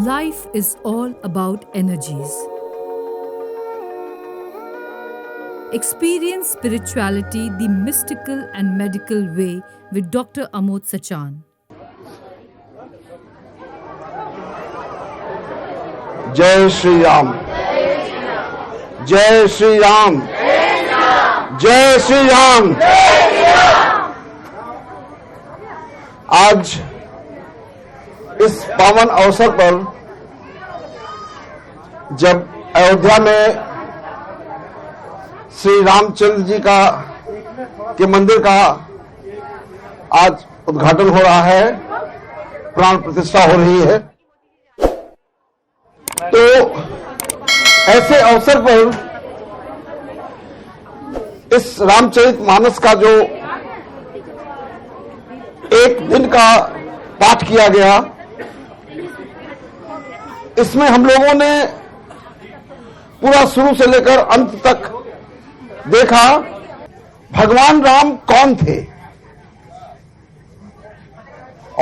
Life is all about energies. Experience spirituality the mystical and medical way with Dr. Amod Sachan. जय श्री राम, जय श्री राम, जय श्री राम। आज इस पावन अवसर पर जब अयोध्या में श्री रामचंद्र जी के मंदिर का आज उद्घाटन हो रहा है, प्राण प्रतिष्ठा हो रही है, तो ऐसे अवसर पर इस रामचरितमानस का जो एक दिन का पाठ किया गया, इसमें हम लोगों ने पूरा शुरू से लेकर अंत तक देखा भगवान राम कौन थे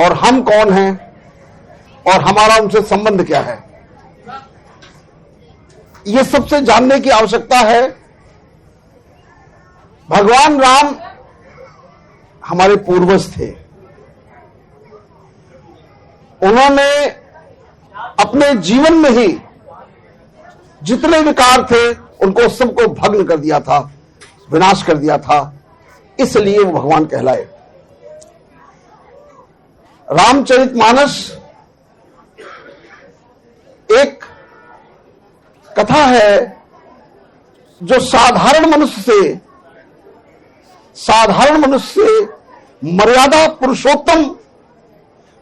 और हम कौन हैं और हमारा उनसे संबंध क्या है। ये सबसे जानने की आवश्यकता है। भगवान राम हमारे पूर्वज थे। उन्होंने अपने जीवन में ही जितने विकार थे उनको सबको भग्न कर दिया था, विनाश कर दिया था, इसलिए वो भगवान कहलाए। रामचरितमानस एक कथा है जो साधारण मनुष्य से मर्यादा पुरुषोत्तम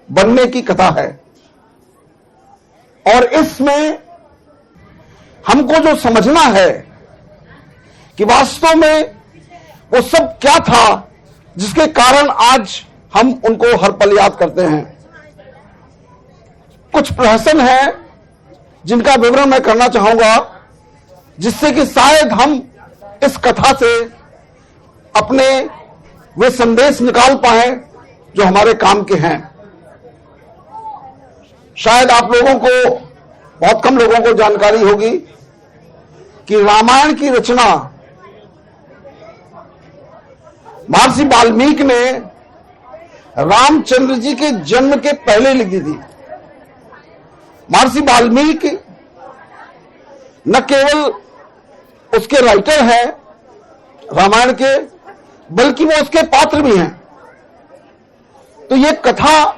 बनने की कथा है। और इसमें हमको जो समझना है कि वास्तव में वो सब क्या था जिसके कारण आज हम उनको हर पल याद करते हैं। कुछ प्रहसन है जिनका विवरण मैं करना चाहूंगा, जिससे कि शायद हम इस कथा से अपने वे संदेश निकाल पाए जो हमारे काम के हैं। शायद आप लोगों को, बहुत कम लोगों को जानकारी होगी कि रामायण की रचना महर्षि वाल्मीकि ने रामचंद्र जी के जन्म के पहले लिखी थी। महर्षि वाल्मीकि न केवल उसके राइटर हैं रामायण के, बल्कि वो उसके पात्र भी हैं। तो ये कथा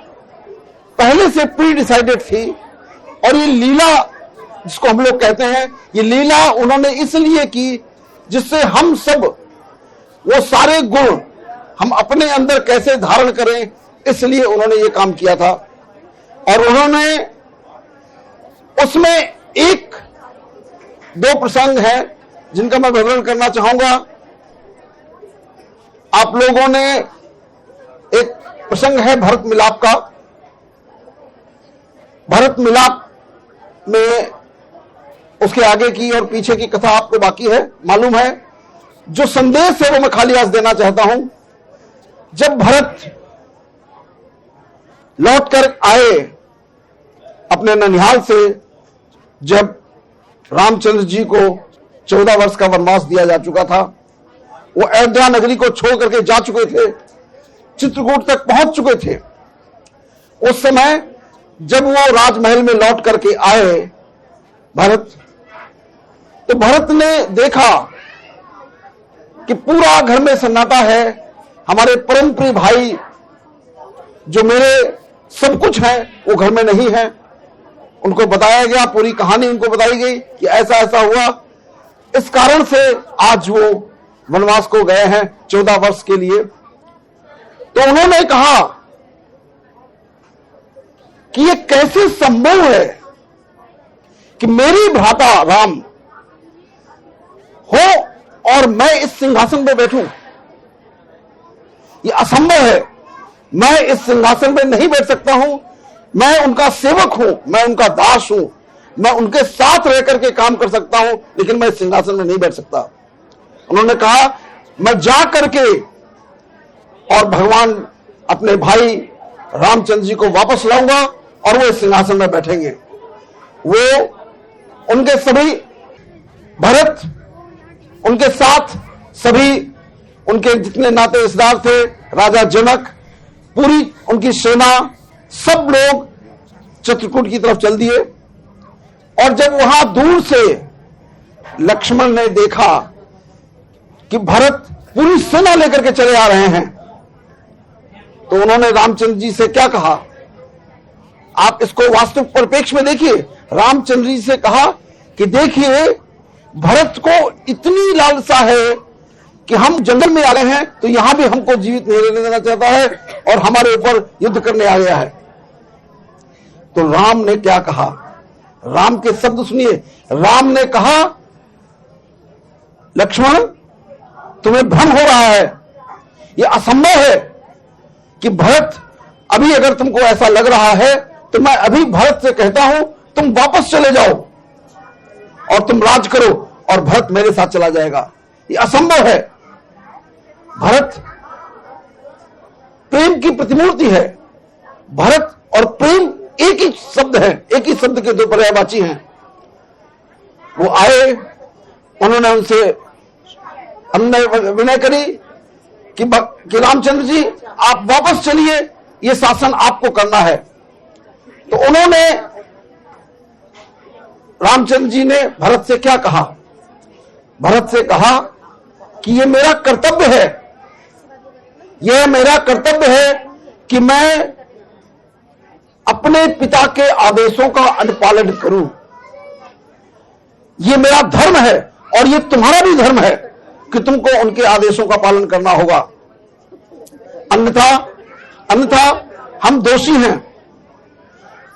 पहले से प्री डिसाइडेड थी और ये लीला जिसको हम लोग कहते हैं, ये लीला उन्होंने इसलिए की जिससे हम सब वो सारे गुण हम अपने अंदर कैसे धारण करें, इसलिए उन्होंने ये काम किया था। और उन्होंने उसमें एक दो प्रसंग हैं जिनका मैं विवरण करना चाहूंगा। आप लोगों ने एक प्रसंग है भरत मिलाप का। भरत मिलाप में उसके आगे की और पीछे की कथा आपको बाकी है, मालूम है। जो संदेश है वो मैं खाली आज देना चाहता हूं। जब भरत लौट कर आए अपने ननिहाल से, जब रामचंद्र जी को 14 वर्ष का वनवास दिया जा चुका था, वो अयोध्या नगरी को छोड़ करके जा चुके थे, चित्रकूट तक पहुंच चुके थे। उस समय जब वो राजमहल में लौट करके आए भरत, तो भरत ने देखा कि पूरा घर में सन्नाटा है। हमारे परम प्रिय भाई जो मेरे सब कुछ है वो घर में नहीं है। उनको बताया गया, पूरी कहानी उनको बताई गई कि ऐसा ऐसा हुआ, इस कारण से आज वो वनवास को गए हैं 14 वर्ष के लिए। तो उन्होंने कहा कि ये कैसे संभव है कि मेरी भ्राता राम हो और मैं इस सिंहासन पे बैठूं। ये असंभव है। मैं इस सिंहासन पे नहीं बैठ सकता हूं। मैं उनका सेवक हूं, मैं उनका दास हूं, मैं उनके साथ रह करके काम कर सकता हूं, लेकिन मैं इस सिंहासन में नहीं बैठ सकता। उन्होंने कहा मैं जा करके और भगवान अपने भाई रामचंद्र जी को वापस लाऊंगा और वो इस सिंहासन में बैठेंगे। वो उनके सभी भरत, उनके साथ सभी उनके जितने नाते रिश्तेदार थे, राजा जनक, पूरी उनकी सेना, सब लोग चित्रकूट की तरफ चल दिए। और जब वहां दूर से लक्ष्मण ने देखा कि भरत पूरी सेना लेकर के चले आ रहे हैं, तो उन्होंने रामचंद्र जी से क्या कहा, आप इसको वास्तविक परिप्रेक्ष्य में देखिए। रामचंद्र जी से कहा कि देखिए, भरत को इतनी लालसा है कि हम जंगल में आ गए हैं तो यहां भी हमको जीवित नहीं रहने देना चाहता है और हमारे ऊपर युद्ध करने आ गया है। तो राम ने क्या कहा, राम के शब्द सुनिए। राम ने कहा, लक्ष्मण, तुम्हें भ्रम हो रहा है, यह असंभव है कि भरत, अभी अगर तुमको ऐसा लग रहा है तो मैं अभी भरत से कहता हूं तुम वापस चले जाओ और तुम राज करो और भरत मेरे साथ चला जाएगा। यह असंभव है। भरत प्रेम की प्रतिमूर्ति है। भरत और प्रेम एक ही शब्द है, एक ही शब्द के दो पर्यायवाची हैं। वो आए, उन्होंने उनसे विनय करी कि रामचंद्र जी आप वापस चलिए, ये शासन आपको करना है। तो उन्होंने, रामचंद्र जी ने भरत से क्या कहा, भरत से कहा कि ये मेरा कर्तव्य है, यह मेरा कर्तव्य है कि मैं अपने पिता के आदेशों का अनुपालन करूं। यह मेरा धर्म है और यह तुम्हारा भी धर्म है कि तुमको उनके आदेशों का पालन करना होगा, अन्यथा हम दोषी हैं।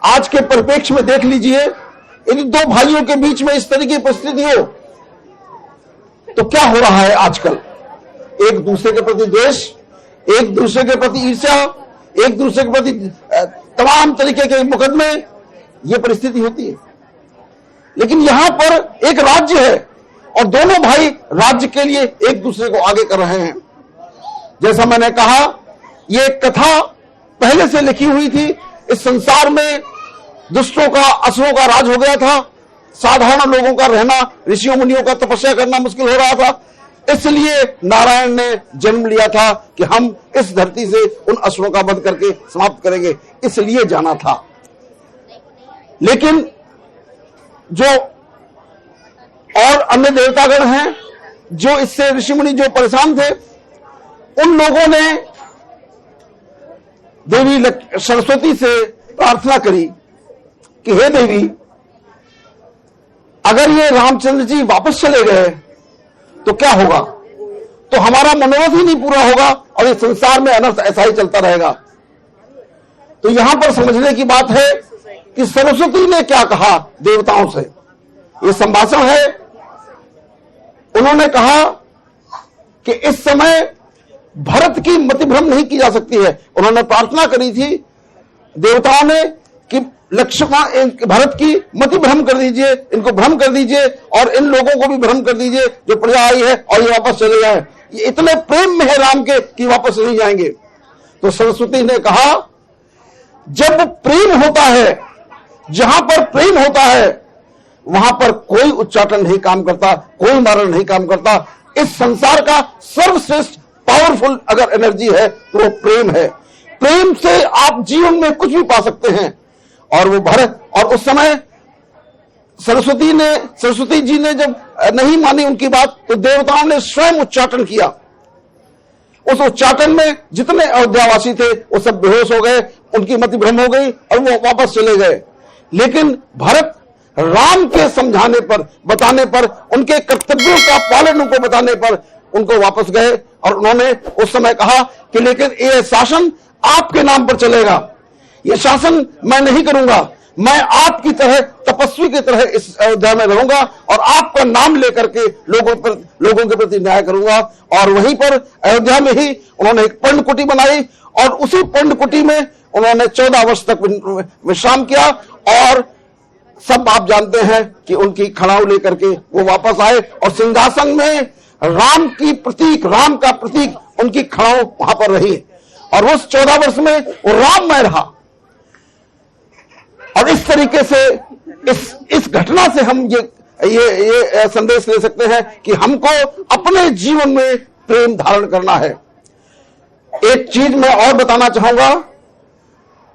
आज के परिप्रेक्ष्य में देख लीजिए, यदि दो भाइयों के बीच में इस तरह की परिस्थिति हो तो क्या हो रहा है आजकल, एक दूसरे के प्रति द्वेष, एक दूसरे के प्रति ईर्ष्या, एक दूसरे के प्रति तमाम तरीके के मुकदमे, ये परिस्थिति होती है। लेकिन यहां पर एक राज्य है और दोनों भाई राज्य के लिए एक दूसरे को आगे कर रहे हैं। जैसा मैंने कहा, ये कथा पहले से लिखी हुई थी। इस संसार में दुष्टों का, असुरों का राज हो गया था, साधारण लोगों का रहना, ऋषियों मुनियों का तपस्या करना मुश्किल हो रहा था। इसलिए नारायण ने जन्म लिया था कि हम इस धरती से उन असुरों का वध करके समाप्त करेंगे, इसलिए जाना था। लेकिन जो और अन्य देवतागण हैं, जो इससे ऋषि मुनि जो परेशान थे, उन लोगों ने देवी सरस्वती से प्रार्थना करी कि हे देवी, अगर ये रामचंद्र जी वापस चले गए तो क्या होगा, तो हमारा मनोरथ ही नहीं पूरा होगा और इस संसार में अनर्थ ऐसा ही चलता रहेगा। तो यहां पर समझने की बात है कि सरस्वती ने क्या कहा देवताओं से, यह संभाषण है। उन्होंने कहा कि इस समय भरत की मतिभ्रम नहीं की जा सकती है। उन्होंने प्रार्थना करी थी देवताओं ने कि लक्ष्मण, भरत की मति भ्रम कर दीजिए, इनको भ्रम कर दीजिए और इन लोगों को भी भ्रम कर दीजिए जो प्रजा आई है और ये वापस चले जाए। ये इतने प्रेम में है राम के कि वापस नहीं जाएंगे। तो सरस्वती ने कहा, जब प्रेम होता है, जहां पर प्रेम होता है वहां पर कोई उच्चाटन नहीं काम करता, कोई मारण नहीं काम करता। इस संसार का सर्वश्रेष्ठ पावरफुल अगर एनर्जी है तो वो प्रेम है। प्रेम से आप जीवन में कुछ भी पा सकते हैं। और वो भरत, और उस समय सरस्वती जी ने जब नहीं मानी उनकी बात, तो देवताओं ने स्वयं उच्चाटन किया। उस उच्चाटन में जितने अयोध्यावासी थे वो सब बेहोश हो गए, उनकी मति भ्रम हो गई और वो वापस चले गए। लेकिन भरत राम के समझाने पर, बताने पर, उनके कर्तव्यों का पालन उनको बताने पर उनको वापस गए और उन्होंने उस समय कहा कि लेकिन ये शासन आपके नाम पर चलेगा, ये शासन मैं नहीं करूंगा, मैं आपकी तरह तपस्वी की तरह इस अयोध्या में रहूंगा और आपका नाम लेकर के लोगों के प्रति न्याय करूंगा। और वहीं पर अयोध्या में ही उन्होंने एक पर्णकुटी बनाई और उसी पर्णकुटी में उन्होंने 14 वर्ष तक विश्राम किया। और सब आप जानते हैं कि उनकी खड़ाऊ लेकर के वो वापस आए और सिंहासन में राम की प्रतीक, राम का प्रतीक उनकी खड़ाऊ वहां पर रही और उस 14 वर्ष में वो राममय रहा। और इस तरीके से इस घटना से हम ये संदेश ले सकते हैं कि हमको अपने जीवन में प्रेम धारण करना है। एक चीज मैं और बताना चाहूंगा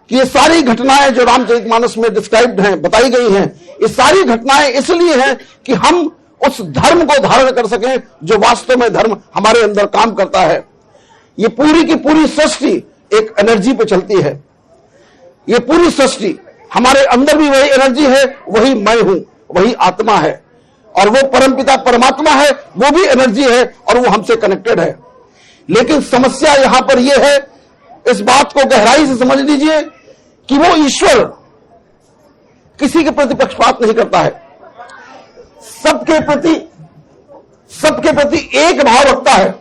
कि ये सारी घटनाएं जो रामचरितमानस में डिस्क्राइब्ड हैं, बताई गई हैं, ये सारी घटनाएं इसलिए हैं कि हम उस धर्म को धारण कर सकें जो वास्तव में धर्म हमारे अंदर काम करता है। ये पूरी की पूरी सृष्टि एक एनर्जी पे चलती है। ये पूरी सृष्टि, हमारे अंदर भी वही एनर्जी है, वही मैं हूं, वही आत्मा है, और वो परमपिता परमात्मा है, वो भी एनर्जी है और वो हमसे कनेक्टेड है। लेकिन समस्या यहां पर यह है, इस बात को गहराई से समझ लीजिए कि वो ईश्वर किसी के प्रति पक्षपात नहीं करता है, सबके प्रति एक भाव रखता है,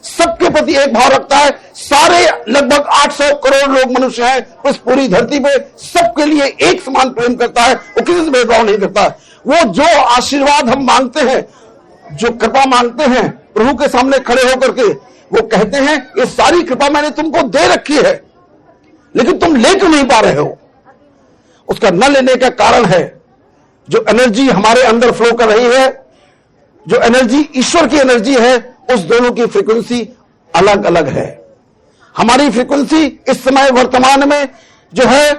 सबके प्रति एक भाव रखता है। सारे लगभग 800 करोड़ लोग मनुष्य हैं इस पूरी धरती पे, सबके लिए एक समान प्रेम करता है, वो किसी से भेदभाव नहीं करता है। वो जो आशीर्वाद हम मांगते हैं, जो कृपा मांगते हैं प्रभु के सामने खड़े होकर के, वो कहते हैं ये सारी कृपा मैंने तुमको दे रखी है, लेकिन तुम ले क्यों नहीं पा रहे हो। उसका न लेने का कारण है जो एनर्जी हमारे अंदर फ्लो कर रही है, जो एनर्जी ईश्वर की एनर्जी है, उस दोनों की फ्रीक्वेंसी अलग अलग है। हमारी फ्रीक्वेंसी इस समय वर्तमान में जो है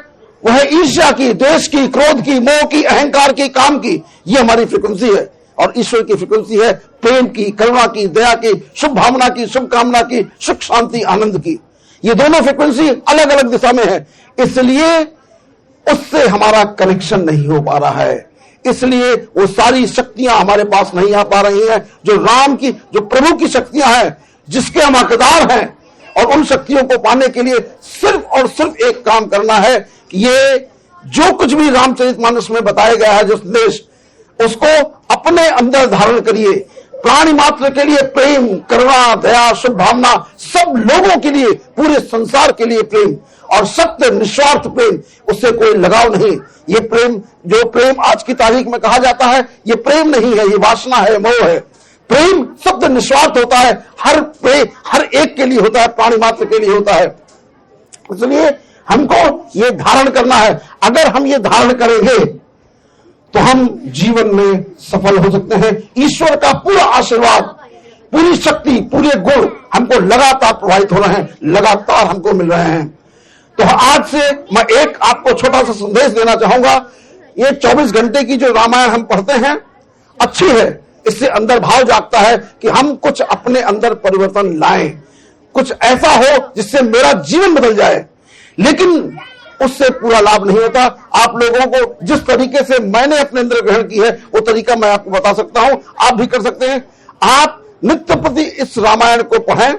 वह ईर्ष्या की, द्वेष की, क्रोध की, मोह की, अहंकार की, काम की, ये हमारी फ्रीक्वेंसी है। और ईश्वर की फ्रीक्वेंसी है प्रेम की, करुणा की, दया की, शुभ भावना की, शुभ कामना की, सुख शांति आनंद की। ये दोनों फ्रीक्वेंसी अलग अलग दिशा में है, इसलिए उससे हमारा कनेक्शन नहीं हो पा रहा है। इसलिए वो सारी शक्तियां हमारे पास नहीं आ पा रही हैं जो राम की, जो प्रभु की शक्तियां हैं, जिसके हम हकदार हैं। और उन शक्तियों को पाने के लिए सिर्फ और सिर्फ एक काम करना है कि ये जो कुछ भी रामचरितमानस में बताया गया है, जो संदेश, उसको अपने अंदर धारण करिए। प्राणी मात्र के लिए प्रेम, करुणा, दया, शुभ भावना, सब लोगों के लिए, पूरे संसार के लिए प्रेम, और सत्य निस्वार्थ प्रेम, उससे कोई लगाव नहीं। ये प्रेम, जो प्रेम आज की तारीख में कहा जाता है, ये प्रेम नहीं है, ये वासना है, मोह है। प्रेम सत्य निस्वार्थ होता है, हर एक के लिए होता है, प्राणी मात्र के लिए होता है। इसलिए हमको ये धारण करना है। अगर हम ये धारण करेंगे तो हम जीवन में सफल हो सकते हैं। ईश्वर का पूरा आशीर्वाद, पूरी शक्ति, पूरे गुण हमको लगातार प्रभावित हो रहे हैं, लगातार हमको मिल रहे हैं। तो आज से मैं एक आपको छोटा सा संदेश देना चाहूंगा। ये 24 घंटे की जो रामायण हम पढ़ते हैं अच्छी है, इससे अंदर भाव जागता है कि हम कुछ अपने अंदर परिवर्तन लाएं, कुछ ऐसा हो जिससे मेरा जीवन बदल जाए। लेकिन उससे पूरा लाभ नहीं होता। आप लोगों को जिस तरीके से मैंने अपने अंदर ग्रहण की है, वो तरीका मैं आपको बता सकता हूं, आप भी कर सकते हैं। आप नित्य प्रति इस रामायण को पढ़ें,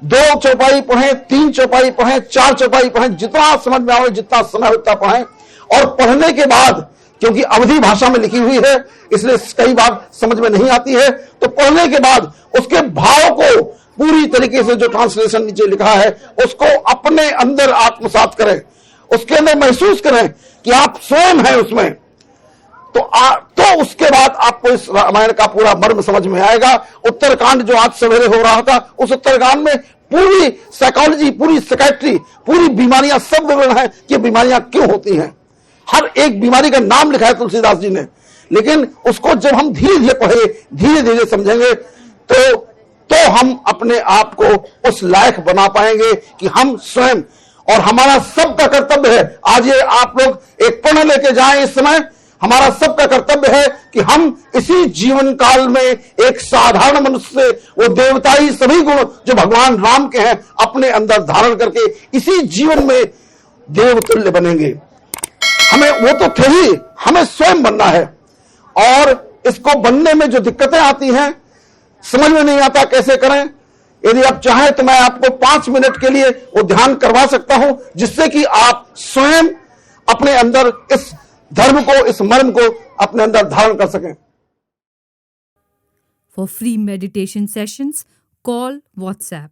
2 चौपाई पढ़ें, 3 चौपाई पढ़ें, 4 चौपाई पढ़ें, जितना समझ में आवे, जितना समय उतना पढ़ें। और पढ़ने के बाद, क्योंकि अवधी भाषा में लिखी हुई है इसलिए कई बार समझ में नहीं आती है, तो पढ़ने के बाद उसके भाव को पूरी तरीके से, जो ट्रांसलेशन नीचे लिखा है, उसको अपने अंदर आत्मसात करें, उसके अंदर महसूस करें कि आप स्वयं हैं उसमें। तो उसके बाद आपको इस रामायण का पूरा मर्म समझ में आएगा। उत्तरकांड जो आज सवेरे हो रहा था, उस उत्तरकांड में पूरी साइकोलॉजी, पूरी साइकियाट्री, पूरी बीमारियां, सब विवरण है कि बीमारियां क्यों होती हैं। हर एक बीमारी का नाम लिखा है तुलसीदास जी ने। लेकिन उसको जब हम धीरे धीरे पढ़े, धीरे धीरे समझेंगे, तो हम अपने आप को उस लायक बना पाएंगे कि हम स्वयं, और हमारा सबका कर्तव्य है, आज ये आप लोग एक प्रण लेके जाएं इस समय, हमारा सबका कर्तव्य है कि हम इसी जीवन काल में एक साधारण मनुष्य से वो देवताई सभी गुण जो भगवान राम के हैं अपने अंदर धारण करके इसी जीवन में देवतुल्य बनेंगे। हमें वो तो थे ही, हमें स्वयं बनना है। और इसको बनने में जो दिक्कतें आती हैं, समझ में नहीं आता कैसे करें। यदि आप चाहें तो मैं आपको 5 मिनट के लिए वो ध्यान करवा सकता हूं, जिससे कि आप स्वयं अपने अंदर इस धर्म को, इस मर्म को अपने अंदर धारण कर सकें। For free meditation sessions, call WhatsApp